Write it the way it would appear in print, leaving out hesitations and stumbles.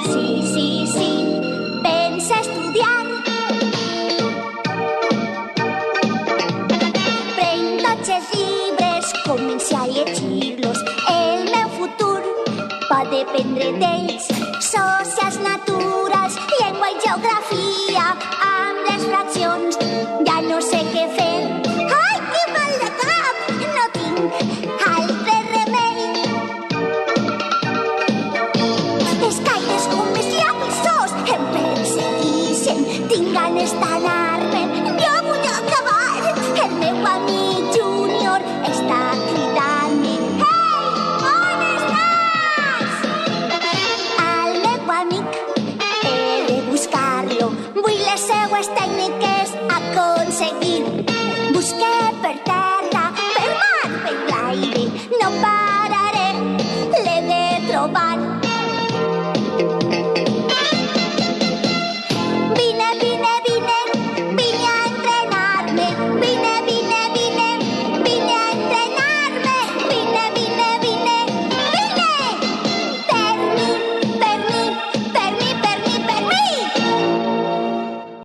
Sí, pensa estudiar. Prenc tots els llibres, comenci a llegir-los. El meu futur pot dependre d'ells. Socials, naturals, llengua i geografia, amb les fraccions